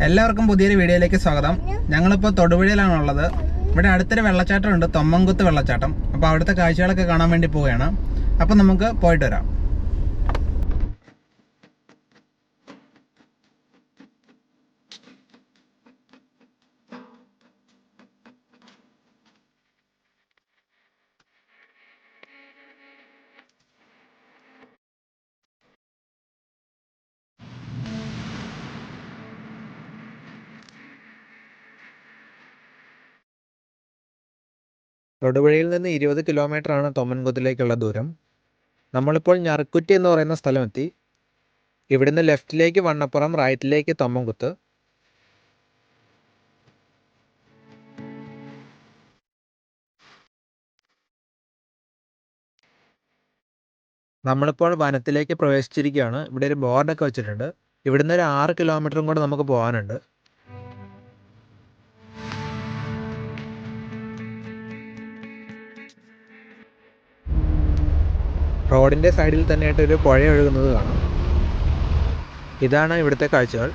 എല്ലാവർക്കും പുതിയൊരു വീഡിയോയിലേക്ക് സ്വാഗതം. ഞങ്ങളിപ്പോൾ തൊടുപുഴയിലാണുള്ളത്. ഇവിടെ അടുത്തൊരു വെള്ളച്ചാട്ടമുണ്ട്, തൊമ്മൻകുത്ത് വെള്ളച്ചാട്ടം. അപ്പോൾ അവിടുത്തെ കാഴ്ചകളൊക്കെ കാണാൻ വേണ്ടി പോവുകയാണ്. അപ്പോൾ നമുക്ക് പോയിട്ട് വരാം. തൊടുപുഴയിൽ നിന്ന് 20 കിലോമീറ്ററാണ് തൊമ്മൻകുത്തിലേക്കുള്ള ദൂരം. നമ്മളിപ്പോൾ ഞറുക്കുറ്റി എന്ന് പറയുന്ന സ്ഥലമെത്തി. ഇവിടുന്ന് ലെഫ്റ്റിലേക്ക് വണ്ണപ്പുറം, റൈറ്റിലേക്ക് തൊമ്മൻകുത്ത്. നമ്മളിപ്പോൾ വനത്തിലേക്ക് പ്രവേശിച്ചിരിക്കുകയാണ്. ഇവിടെ ഒരു ബോർഡൊക്കെ വെച്ചിട്ടുണ്ട്. ഇവിടുന്ന് ഒരു 6 കിലോമീറ്ററും കൂടെ നമുക്ക് പോകാനുണ്ട്. റോഡിൻ്റെ സൈഡിൽ തന്നെയായിട്ടൊരു പുഴ ഒഴുകുന്നത് കാണാം. ഇതാണ് ഇവിടുത്തെ കാഴ്ചകൾ.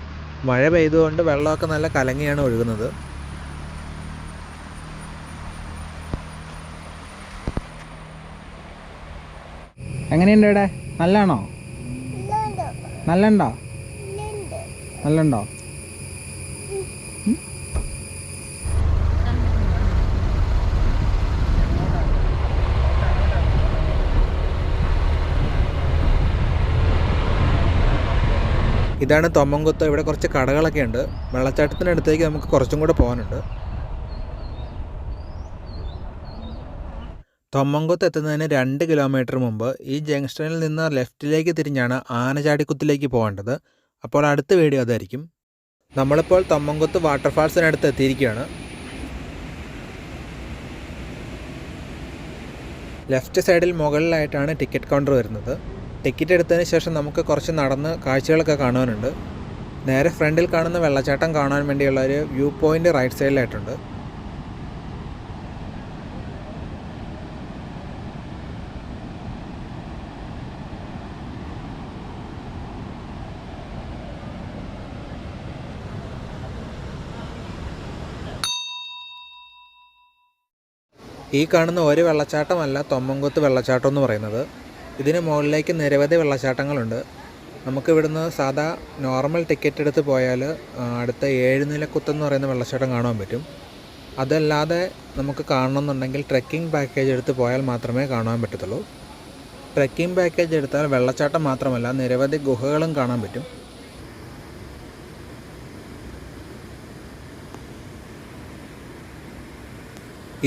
മഴ പെയ്തുകൊണ്ട് വെള്ളമൊക്കെ നല്ല കലങ്ങിയാണ് ഒഴുകുന്നത്. എങ്ങനെയുണ്ട് ഇവിടെ? നല്ലതാണോ? നല്ലുണ്ടോ? നല്ലുണ്ടോ? ഇതാണ് തൊമ്മൻകുത്ത്. ഇവിടെ കുറച്ച് കടകളൊക്കെ ഉണ്ട്. വെള്ളച്ചാട്ടത്തിനടുത്തേക്ക് നമുക്ക് കുറച്ചും കൂടെ പോകാനുണ്ട്. തൊമ്മൻകുത്ത് എത്തുന്നതിന് 2 കിലോമീറ്റർ മുമ്പ് ഈ ജംഗ്ഷനിൽ നിന്ന് ലെഫ്റ്റിലേക്ക് തിരിഞ്ഞാണ് ആനചാടിക്കുത്തിലേക്ക് പോകേണ്ടത്. അപ്പോൾ അടുത്ത വീഡിയോ അതായിരിക്കും. നമ്മളിപ്പോൾ തൊമ്മൻകുത്ത് വാട്ടർഫാൾസിനടുത്ത് എത്തിയിരിക്കുകയാണ്. ലെഫ്റ്റ് സൈഡിൽ മുകളിലായിട്ടാണ് ടിക്കറ്റ് കൗണ്ടർ വരുന്നത്. ടിക്കറ്റ് എടുത്തതിന് ശേഷം നമുക്ക് കുറച്ച് നടന്ന് കാഴ്ചകളൊക്കെ കാണാനുണ്ട്. നേരെ ഫ്രണ്ടിൽ കാണുന്ന വെള്ളച്ചാട്ടം കാണാൻ വേണ്ടിയുള്ള ഒരു വ്യൂ പോയിൻ്റ് റൈറ്റ് സൈഡിലായിട്ടുണ്ട്. ഈ കാണുന്ന ഒരു വെള്ളച്ചാട്ടമല്ല തൊമ്മൻകുത്ത് വെള്ളച്ചാട്ടം എന്ന് പറയുന്നത്. ഇതിന് മുകളിലേക്ക് നിരവധി വെള്ളച്ചാട്ടങ്ങളുണ്ട്. നമുക്കിവിടുന്ന് സാധാ നോർമൽ ടിക്കറ്റ് എടുത്ത് പോയാൽ അടുത്ത 7 നിലക്കുത്തെന്ന് പറയുന്ന വെള്ളച്ചാട്ടം കാണാൻ പറ്റും. അതല്ലാതെ നമുക്ക് കാണണമെന്നുണ്ടെങ്കിൽ ട്രെക്കിംഗ് പാക്കേജ് എടുത്ത് പോയാൽ മാത്രമേ കാണാൻ പറ്റത്തുള്ളൂ. ട്രെക്കിംഗ് പാക്കേജ് എടുത്താൽ വെള്ളച്ചാട്ടം മാത്രമല്ല നിരവധി ഗുഹകളും കാണാൻ പറ്റും.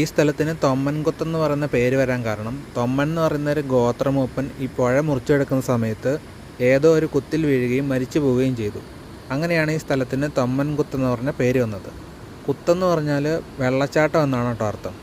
ഈ സ്ഥലത്തിന് തൊമ്മൻകുത്ത് എന്ന് പറയുന്ന പേര് വരാൻ കാരണം തൊമ്മൻ എന്ന് പറയുന്ന ഒരു ഗോത്രമൂപ്പൻ ഈ പുഴ മുറിച്ചെടുക്കുന്ന സമയത്ത് ഏതോ ഒരു കുത്തിൽ വീഴുകയും മരിച്ചു പോവുകയും ചെയ്തു. അങ്ങനെയാണ് ഈ സ്ഥലത്തിന് തൊമ്മൻകുത്ത് എന്ന് പറഞ്ഞ പേര് വന്നത്. കുത്തെന്ന് പറഞ്ഞാൽ വെള്ളച്ചാട്ടം എന്നാണ് കേട്ടോ അർത്ഥം.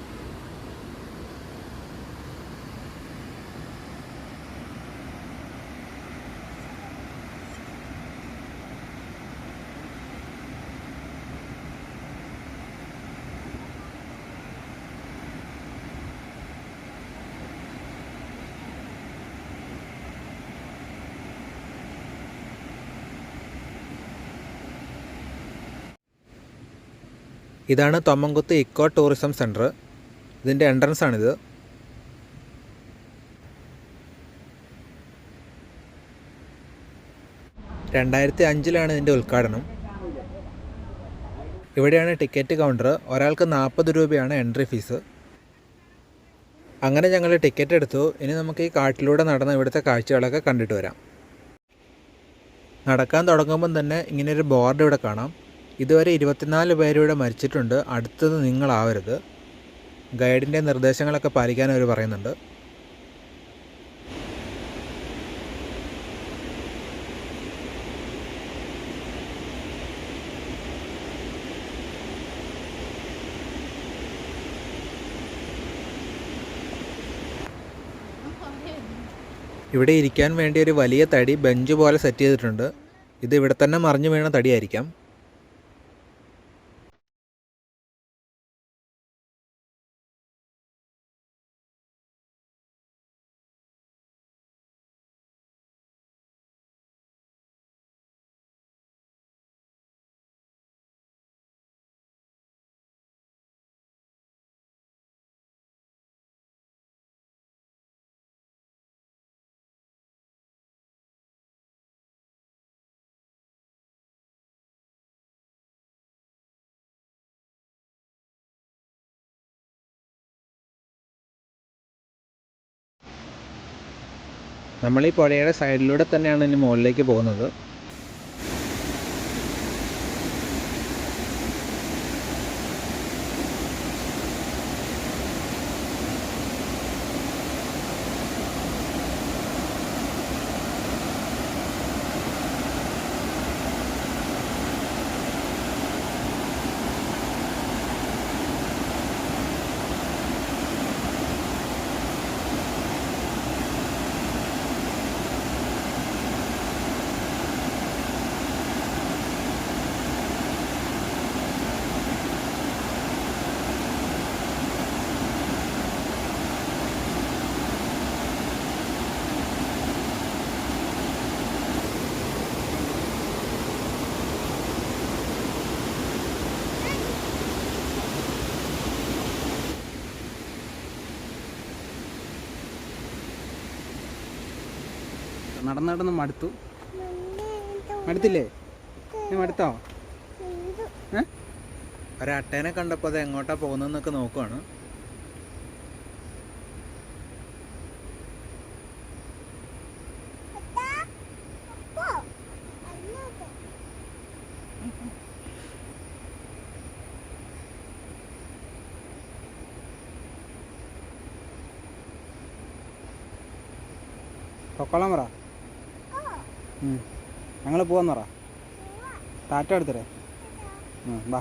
ഇതാണ് തൊമ്മൻകുത്ത് ഇക്കോ ടൂറിസം സെൻറ്റർ. ഇതിൻ്റെ എൻട്രൻസ് ആണിത്. (2005) ഇതിൻ്റെ ഉദ്ഘാടനം. ഇവിടെയാണ് ടിക്കറ്റ് കൗണ്ടർ. ഒരാൾക്ക് 40 രൂപയാണ് എൻട്രി ഫീസ്. അങ്ങനെ ഞങ്ങൾ ടിക്കറ്റ് എടുത്തു. ഇനി നമുക്ക് ഈ കാട്ടിലൂടെ നടന്ന് ഇവിടുത്തെ കാഴ്ചകളൊക്കെ കണ്ടിട്ട് വരാം. നടക്കാൻ തുടങ്ങുമ്പം തന്നെ ഇങ്ങനെയൊരു ബോർഡ് ഇവിടെ കാണാം. ഇതുവരെ 24 പേരിവിടെ മരിച്ചിട്ടുണ്ട്, അടുത്തത് നിങ്ങളാവരുത്. ഗൈഡിൻ്റെ നിർദ്ദേശങ്ങളൊക്കെ പാലിക്കാൻ അവർ പറയുന്നുണ്ട്. ഇവിടെ ഇരിക്കാൻ വേണ്ടി ഒരു വലിയ തടി ബെഞ്ച് പോലെ സെറ്റ് ചെയ്തിട്ടുണ്ട്. ഇത് ഇവിടെ തന്നെ മറിഞ്ഞു വീണ തടിയായിരിക്കാം. നമ്മൾ ഈ പുഴയുടെ സൈഡിലൂടെ തന്നെയാണ് ഇനി മുകളിലേക്ക് പോകുന്നത്. നടന്ന് മടുത്തു. മടുത്തില്ലേ? മടുത്തോ? ഒരട്ടേനെ കണ്ടപ്പോൾ അത് എങ്ങോട്ടാ പോകുന്നതെന്നൊക്കെ നോക്കുവാണ്. പൊക്കോളാൻ പറ. ഞങ്ങൾ പോവാന്ന് പറ. ടാറ്റ എടുത്തരേ. ബാ.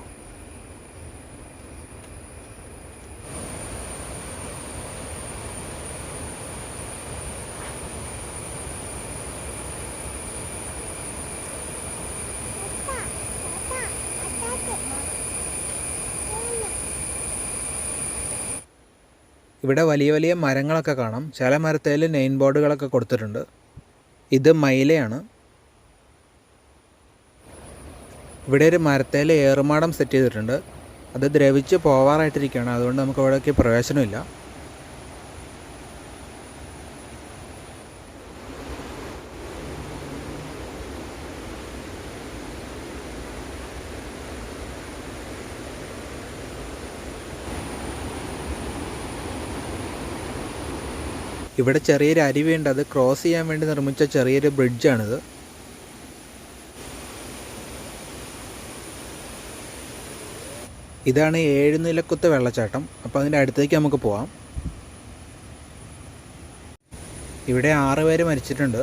ഇവിടെ വലിയ വലിയ മരങ്ങളൊക്കെ കാണാം. ചില മരത്തേൽ നെയിൻ ബോർഡുകളൊക്കെ കൊടുത്തിട്ടുണ്ട്. ഇത് മയിലയാണ്. ഇവിടെ ഒരു മരത്തേൽ ഏറുമാടം സെറ്റ് ചെയ്തിട്ടുണ്ട്. അത് ദ്രവിച്ച് പോവാറായിട്ടിരിക്കുകയാണ്. അതുകൊണ്ട് നമുക്ക് ഇവിടേക്ക് പ്രവേശനമില്ല. ഇവിടെ ചെറിയൊരു അരുവിയുണ്ട്. അത് ക്രോസ് ചെയ്യാൻ വേണ്ടി നിർമ്മിച്ച ചെറിയൊരു ബ്രിഡ്ജാണിത്. ഇതാണ് ഏഴുനിലക്കുത്ത് വെള്ളച്ചാട്ടം. അപ്പോൾ അതിൻ്റെ അടുത്തേക്ക് നമുക്ക് പോവാം. ഇവിടെ 6 പേര് മരിച്ചിട്ടുണ്ട്.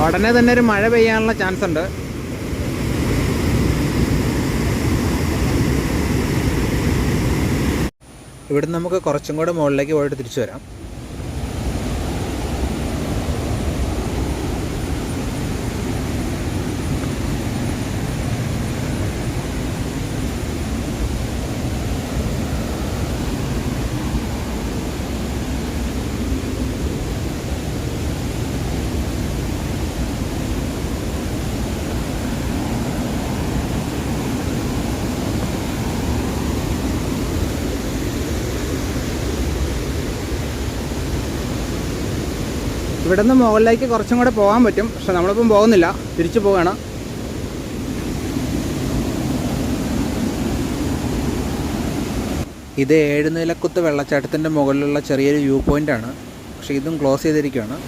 ഉടനെ തന്നെ ഒരു മഴ പെയ്യാനുള്ള ചാൻസ് ഉണ്ട്. ഇവിടെ നമുക്ക് കുറച്ചും കൂടെ മുകളിലേക്ക് പോയിട്ട് തിരിച്ചു വരാം. ഇവിടെ നിന്ന് മുകളിലേക്ക് കുറച്ചും കൂടെ പോകാൻ പറ്റും. പക്ഷെ നമ്മളിപ്പം പോകുന്നില്ല, തിരിച്ചു പോവുകയാണ്. ഇത് ഏഴുനിലക്കുത്ത് വെള്ളച്ചാട്ടത്തിൻ്റെ മുകളിലുള്ള ചെറിയൊരു വ്യൂ പോയിൻ്റാണ്. പക്ഷേ ഇതും ക്ലോസ് ചെയ്തിരിക്കുകയാണ്.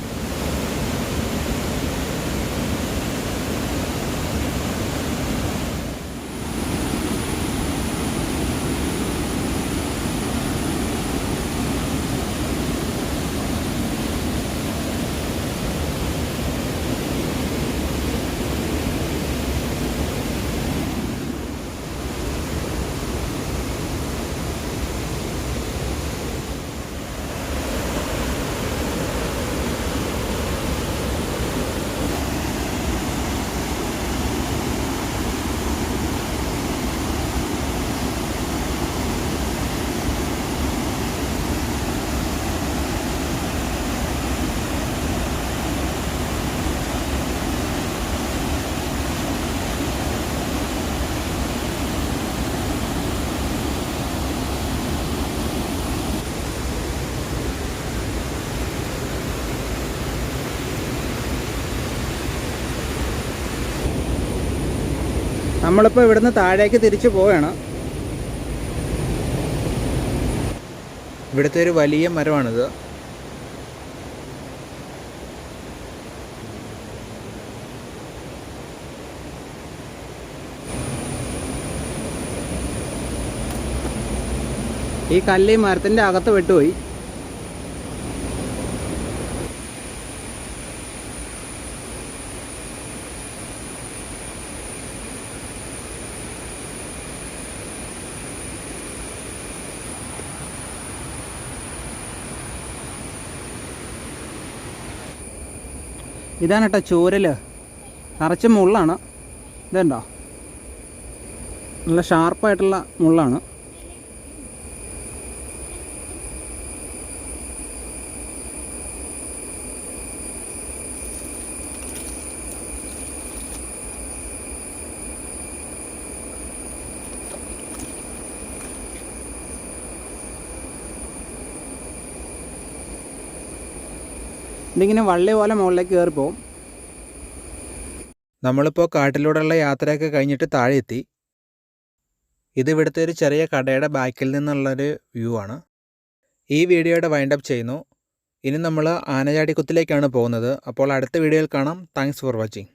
നമ്മളിപ്പോൾ ഇവിടുന്ന് താഴേക്ക് തിരിച്ചു പോവുകയാണ്. ഇവിടുത്തെ ഒരു വലിയ മരമാണിത്. ഈ കല്ല് ഈ മരത്തിൻ്റെ അകത്ത് വെട്ടുപോയി. ഇതാണ് കേട്ടോ ചൂരൽ, നിറച്ച് മുള്ളാണ്. ഇതുണ്ടോ, നല്ല ഷാർപ്പായിട്ടുള്ള മുള്ളാണ്. ഇതിങ്ങനെ വള്ളി പോലെ മുകളിലേക്ക് കയറിപ്പോവും. നമ്മളിപ്പോൾ കാട്ടിലൂടെയുള്ള യാത്രയൊക്കെ കഴിഞ്ഞിട്ട് താഴെ എത്തി. ഇത് ഇവിടുത്തെ ഒരു ചെറിയ കടയുടെ ബാക്കിൽ നിന്നുള്ളൊരു വ്യൂ ആണ്. ഈ വീഡിയോയുടെ വൈൻഡപ്പ് ചെയ്യുന്നു. ഇനി നമ്മൾ ആനചാടിക്കുത്തിലേക്കാണ് പോകുന്നത്. അപ്പോൾ അടുത്ത വീഡിയോയിൽ കാണാം. Thanks for watching.